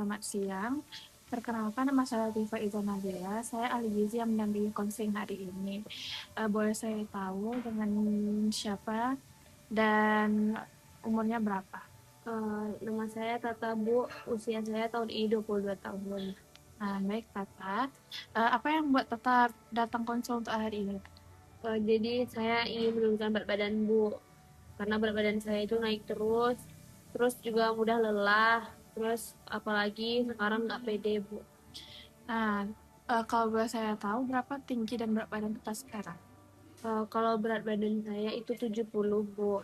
Selamat siang, perkenalkan nama saya Tifa Iza Nabila, saya ahli gizi yang mendampingi konseling hari ini. Boleh saya tahu dengan siapa dan umurnya berapa? Nama saya Tata Bu, usia saya tahun ini 22 tahun. Nah, baik Tata. Apa yang membuat Tata datang konsul untuk hari ini? Jadi saya ingin menurunkan berat badan Bu, karena berat badan saya itu naik terus juga mudah lelah, terus apalagi sekarang nggak pede Bu. Nah, kalau boleh saya tahu berapa tinggi dan berat badan Tata sekarang? Kalau berat badan saya itu 70 Bu.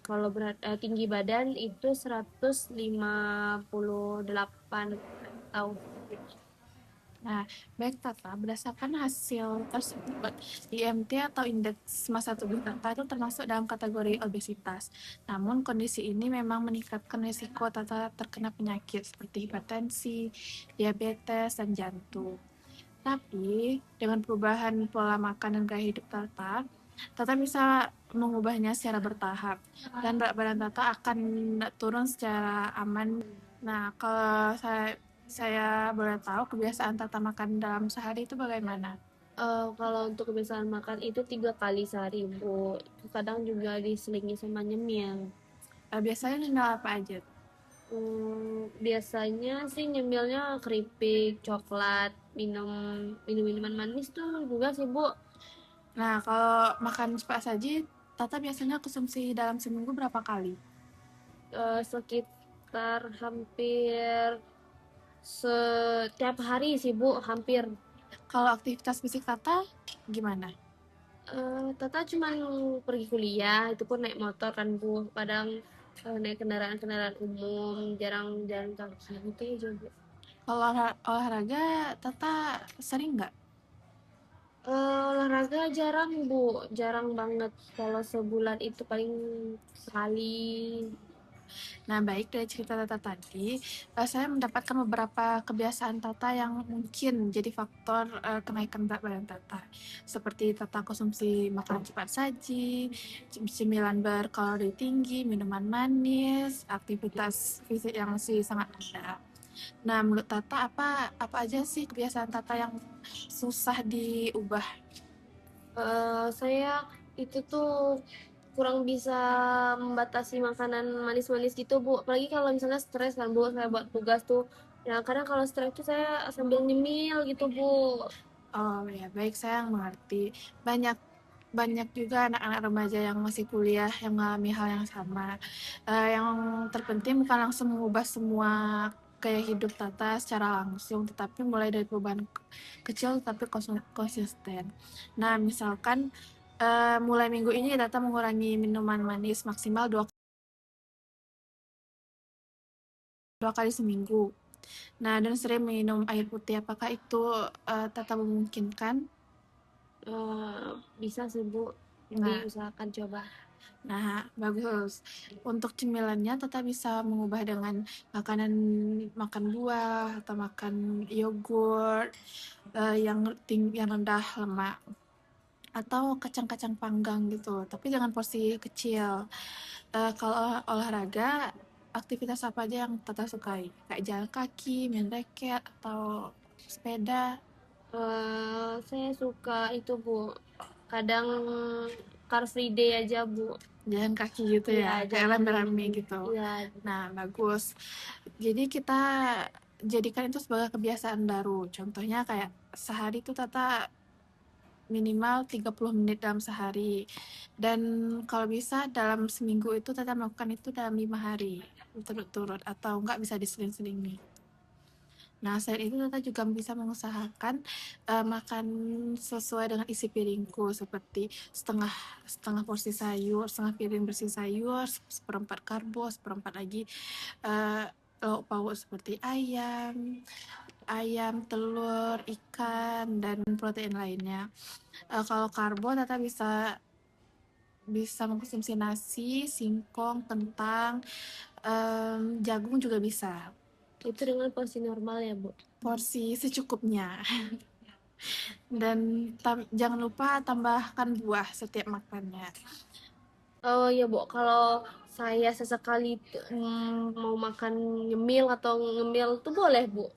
Kalau tinggi badan itu 158 tahun. Nah, baik Tata, berdasarkan hasil tersebut, IMT atau indeks massa tubuh Tata itu termasuk dalam kategori obesitas. Namun, kondisi ini memang meningkatkan risiko Tata terkena penyakit seperti hipertensi, diabetes, dan jantung. Tapi, dengan perubahan pola makan dan gaya hidup Tata, Tata bisa mengubahnya secara bertahap, dan berat badan Tata akan turun secara aman. Nah, kalau saya boleh tahu kebiasaan Tata makan dalam sehari itu bagaimana? Kalau untuk kebiasaan makan itu 3 kali sehari Bu. Kadang juga diselingi sama nyemil. Biasanya nyemil apa aja? Biasanya sih nyemilnya keripik, coklat, minum minuman manis tuh juga sih Bu. Nah, kalau makan cepat saji, Tata biasanya konsumsi dalam seminggu berapa kali? Sekitar hampir setiap hari sih Bu, hampir. Kalau aktivitas fisik Tata gimana? Tata cuman pergi kuliah, itu pun naik motor kan Bu. Kadang naik kendaraan-kendaraan umum, jarang jalan kaki gitu aja Bu. Kalau olahraga, Tata sering nggak? Olahraga jarang Bu, jarang banget. Kalau sebulan itu paling sekali. Nah, baik dari cerita Tata tadi, saya mendapatkan beberapa kebiasaan Tata yang mungkin jadi faktor kenaikan berat badan Tata. Seperti Tata konsumsi makanan cepat saji, cemilan berkalori tinggi, minuman manis, aktivitas fisik yang masih sangat rendah. Nah, menurut Tata apa aja sih kebiasaan Tata yang susah diubah? Saya itu tuh kurang bisa membatasi makanan manis-manis gitu Bu. Apalagi kalau misalnya stres kan Bu, saya buat tugas tuh. Ya kadang kalau stres tuh saya sambil nyemil gitu Bu. Oh ya, baik saya mengerti. Banyak banyak juga anak-anak remaja yang masih kuliah yang mengalami hal yang sama. Yang terpenting bukan langsung mengubah semua gaya hidup Tata secara langsung, tetapi mulai dari perubahan kecil tapi konsisten. Nah, misalkan mulai minggu ini Tata mengurangi minuman manis maksimal dua kali seminggu. Nah, dan sering minum air putih. Apakah itu Tata memungkinkan? Bisa sih Bu, Nah, diusahakan coba. Nah, bagus. Untuk cemilannya tetap bisa mengubah dengan makan buah atau makan yogurt yang rendah lemak atau kacang-kacang panggang gitu. Tapi jangan porsi kecil. Kalau olahraga, aktivitas apa aja yang Tata sukai? Kayak jalan kaki, main raket, atau sepeda? Saya suka itu Bu. Kadang car free day aja Bu. Jalan kaki gitu Iya, ya, kayak jalan rame-rame gitu. iya. Nah, bagus. Jadi kita jadikan itu sebagai kebiasaan baru. Contohnya kayak sehari itu Tata minimal 30 menit dalam sehari. Dan kalau bisa dalam seminggu itu Tata melakukan itu dalam 5 hari berturut-turut atau enggak bisa diseling-selingi. Nah, selain itu Tata juga bisa mengusahakan makan sesuai dengan isi piringku seperti setengah setengah porsi sayur, setengah piring bersih sayur, seperempat karbo, seperempat lagi eh, lauk pauk seperti ayam, telur, ikan, dan protein lainnya. Kalau karbo Tata bisa bisa mengkonsumsi nasi, singkong, kentang, jagung juga bisa. Itu dengan porsi normal ya Bu. Porsi secukupnya. Dan jangan lupa tambahkan buah setiap makannya. Oh ya Bu, kalau saya sesekali mau makan nyemil atau ngemil tuh boleh Bu?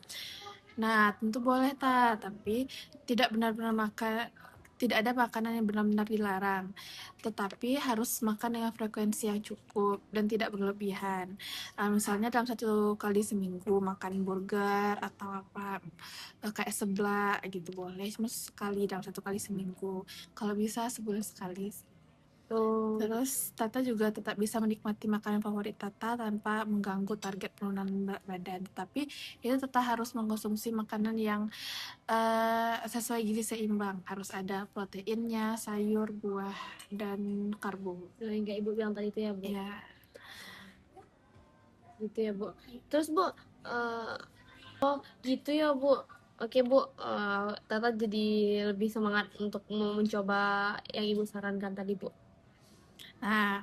Nah, tentu boleh tapi tidak benar-benar makan, tidak ada makanan yang benar-benar dilarang, tetapi harus makan dengan frekuensi yang cukup dan tidak berlebihan. Misalnya dalam 1 kali seminggu makan burger atau apa, kayak seblak gitu boleh, cuma sekali dalam 1 kali seminggu. Kalau bisa sebulan sekali. Oh, Terus Tata juga tetap bisa menikmati makanan favorit Tata tanpa mengganggu target penurunan berat badan. Tapi itu tetap harus mengkonsumsi makanan yang sesuai gizi seimbang. Harus ada proteinnya, sayur, buah, dan karbo. yang kayak Ibu bilang tadi itu ya Bu. Ya, Gitu ya Bu. Terus Bu, eh, gitu ya Bu. Oke Bu, Tata jadi lebih semangat untuk mau mencoba yang Ibu sarankan tadi Bu. nah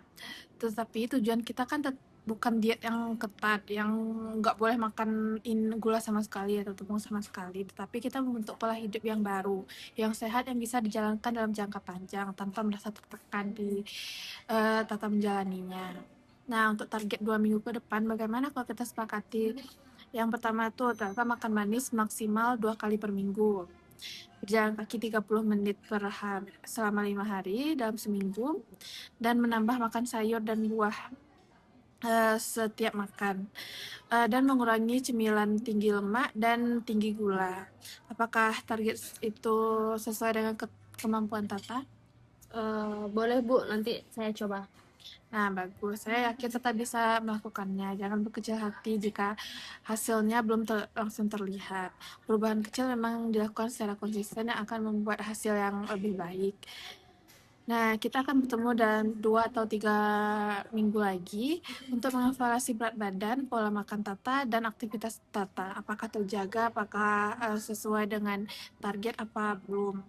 tetapi tujuan kita kan bukan diet yang ketat, yang nggak boleh makan gula sama sekali atau tepung sama sekali, tetapi kita membentuk pola hidup yang baru, yang sehat, yang bisa dijalankan dalam jangka panjang tanpa merasa tertekan di tata menjalaninya. Nah, untuk target 2 minggu ke depan, bagaimana kalau kita sepakati yang pertama tuh ternyata makan manis maksimal 2 kali per minggu, berjalan kaki 30 menit per hari selama 5 hari dalam seminggu, dan menambah makan sayur dan buah setiap makan, dan mengurangi cemilan tinggi lemak dan tinggi gula. Apakah target itu sesuai dengan kemampuan Tata? Boleh Bu, nanti saya coba. Nah, bagus. Saya yakin tetap bisa melakukannya. Jangan berkecil hati jika hasilnya belum langsung terlihat. Perubahan kecil memang dilakukan secara konsisten yang akan membuat hasil yang lebih baik. Nah, kita akan bertemu dalam 2 atau 3 minggu lagi untuk mengevaluasi berat badan, pola makan Tata, dan aktivitas Tata. Apakah terjaga, apakah sesuai dengan target, apa belum.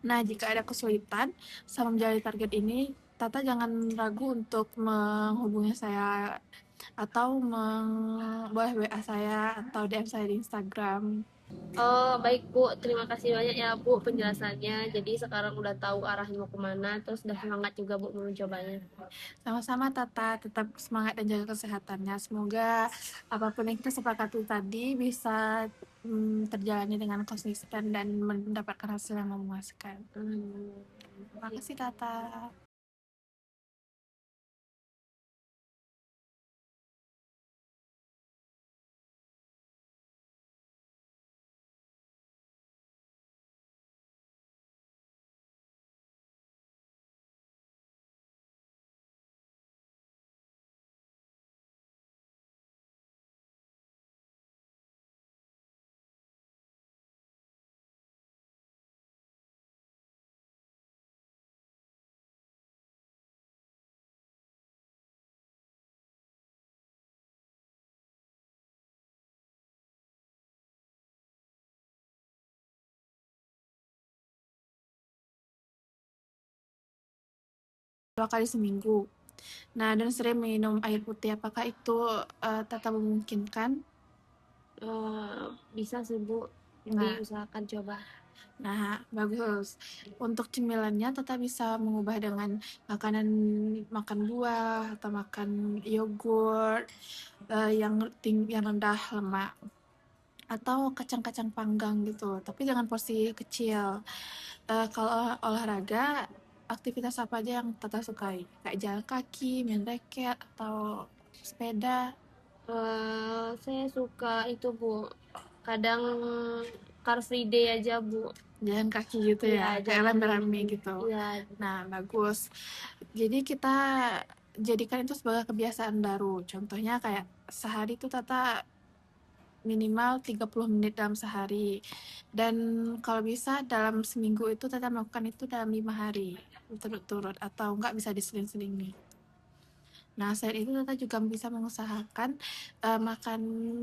Nah, jika ada kesulitan sama menjalani target ini, Tata jangan ragu untuk menghubungi saya atau boleh WA saya atau DM saya di Instagram. Oh, baik Bu, terima kasih banyak ya Bu penjelasannya. Jadi sekarang udah tahu arahnya mau kemana, terus udah semangat juga Bu mau mencobanya. Sama-sama Tata, tetap semangat dan jaga kesehatannya. Semoga apapun yang kita sepakati tadi bisa terjalani dengan konsisten dan mendapatkan hasil yang memuaskan. Hmm. Terima kasih Tata. Dua kali seminggu. Nah, dan sering minum air putih. Apakah itu Tata memungkinkan? Bisa sih Bu, Nah, diusahakan coba. Nah, bagus. Untuk cemilannya tetap bisa mengubah dengan makan buah atau makan yogurt yang rendah lemak atau kacang-kacang panggang gitu. Tapi jangan porsi kecil. Kalau olahraga, aktivitas apa aja yang Tata sukai? Kayak jalan kaki, main raket, atau sepeda? Saya suka itu Bu, kadang Car Free Day aja Bu. Jalan kaki gitu Iya, ya, kayak jalan rame-rame gitu. iya. Nah, bagus. Jadi kita jadikan itu sebagai kebiasaan baru. Contohnya kayak sehari itu Tata minimal 30 menit dalam sehari. Dan kalau bisa dalam seminggu itu Tata melakukan itu dalam 5 hari berturut-turut atau enggak bisa diseling-selingi. Nah, selain itu Tata juga bisa mengusahakan makan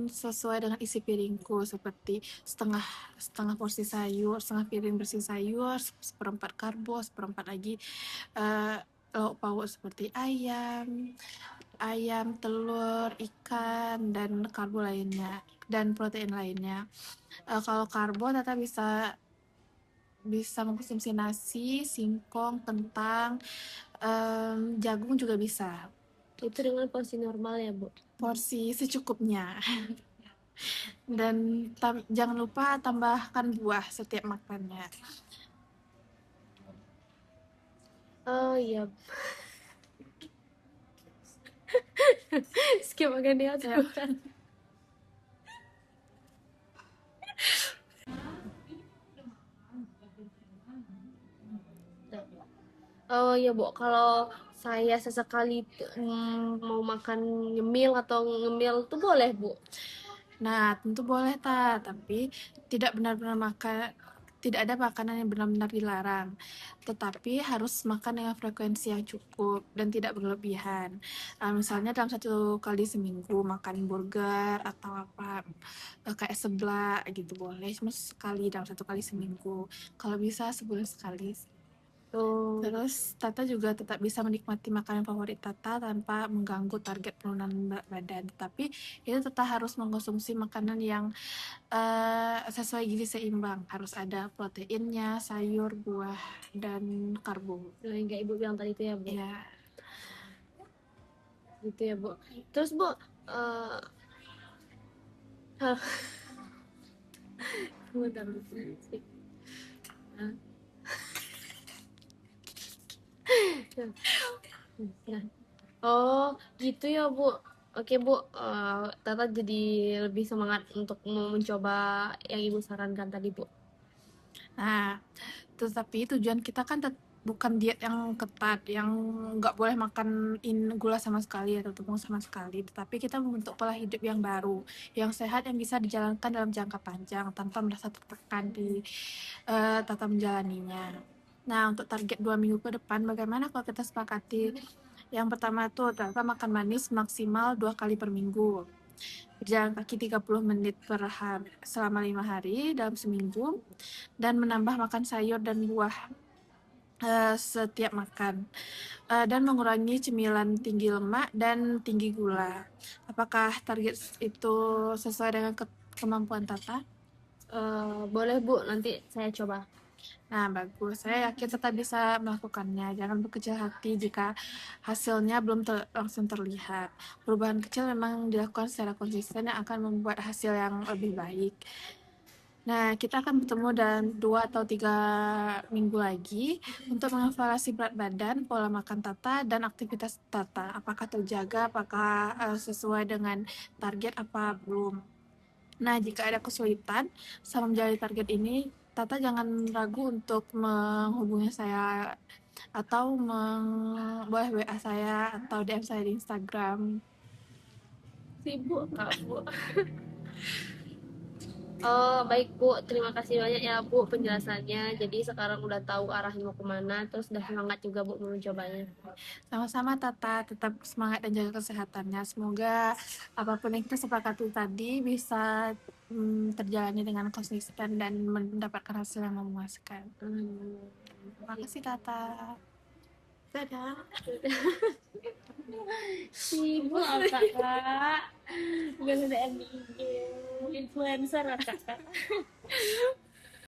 sesuai dengan isi piringku seperti setengah setengah porsi sayur, setengah piring bersih sayur, seperempat karbo, seperempat lagi eh, lauk pauk seperti ayam, telur, ikan, dan karbo lainnya dan protein lainnya. Kalau karbo Tata bisa bisa mengkonsumsi nasi, singkong, kentang, jagung juga bisa. Itu dengan porsi normal ya, Bu? Porsi secukupnya. Dan jangan lupa tambahkan buah setiap makannya. Oh iya. Skip makan dia Ya. aturan. Oh iya, Bu, kalau saya sesekali mau makan nyemil atau ngemil tuh boleh, Bu? Nah, tentu boleh tapi tidak benar-benar makan, tidak ada makanan yang benar-benar dilarang. Tetapi harus makan dengan frekuensi yang cukup dan tidak berlebihan. Misalnya dalam 1 kali seminggu makan burger atau apa kayak seblak gitu boleh, cuma sekali dalam 1 kali seminggu. Kalau bisa sebulan sekali. Oh, Terus Tata juga tetap bisa menikmati makanan favorit Tata tanpa mengganggu target penurunan berat badan. Tapi itu tetap harus mengkonsumsi makanan yang sesuai gizi seimbang. Harus ada proteinnya, sayur, buah, dan karbo. yang kayak Ibu bilang tadi itu ya, Bu? Ya. Gitu ya, Bu. Terus, Bu, eh bentar, bentar. Oh, gitu ya, Bu. Oke, Bu. Tata jadi lebih semangat untuk mau mencoba yang Ibu sarankan tadi, Bu. Nah, tetapi tujuan kita kan bukan diet yang ketat, yang nggak boleh makan gula sama sekali atau tepung sama sekali, tetapi kita membentuk pola hidup yang baru, yang sehat, yang bisa dijalankan dalam jangka panjang tanpa merasa tertekan di tata menjalaninya. Nah, untuk target 2 minggu ke depan, bagaimana kalau kita sepakati yang pertama tuh ternyata makan manis maksimal 2 kali per minggu, berjalan kaki 30 menit per hari selama 5 hari dalam seminggu, dan menambah makan sayur dan buah setiap makan, dan mengurangi cemilan tinggi lemak dan tinggi gula. Apakah target itu sesuai dengan kemampuan Tata? Boleh, Bu. Nanti saya coba. Nah, bagus. Saya yakin tetap bisa melakukannya. Jangan berkecil hati jika hasilnya belum langsung terlihat. Perubahan kecil memang dilakukan secara konsisten yang akan membuat hasil yang lebih baik. Nah, kita akan bertemu dalam 2 atau 3 minggu lagi untuk mengevaluasi berat badan, pola makan Tata, dan aktivitas Tata. Apakah terjaga, apakah sesuai dengan target, apa belum. Nah, jika ada kesulitan sama menjalani target ini, Tata jangan ragu untuk menghubungi saya atau boleh WA saya atau DM saya di Instagram. Sibuk, Kak, Bu. Oh, baik, Bu. Terima kasih banyak ya, Bu, penjelasannya. Jadi sekarang udah tahu arahnya mau kemana, terus udah semangat juga, Bu, mau mencobanya. Sama-sama Tata, tetap semangat dan jaga kesehatannya. Semoga apapun yang kita sepakati tadi bisa terjalani dengan konsisten dan mendapatkan hasil yang memuaskan. Terima kasih Tata. Dadah. Sibuk kakak. Gak ada IG influencer kakak.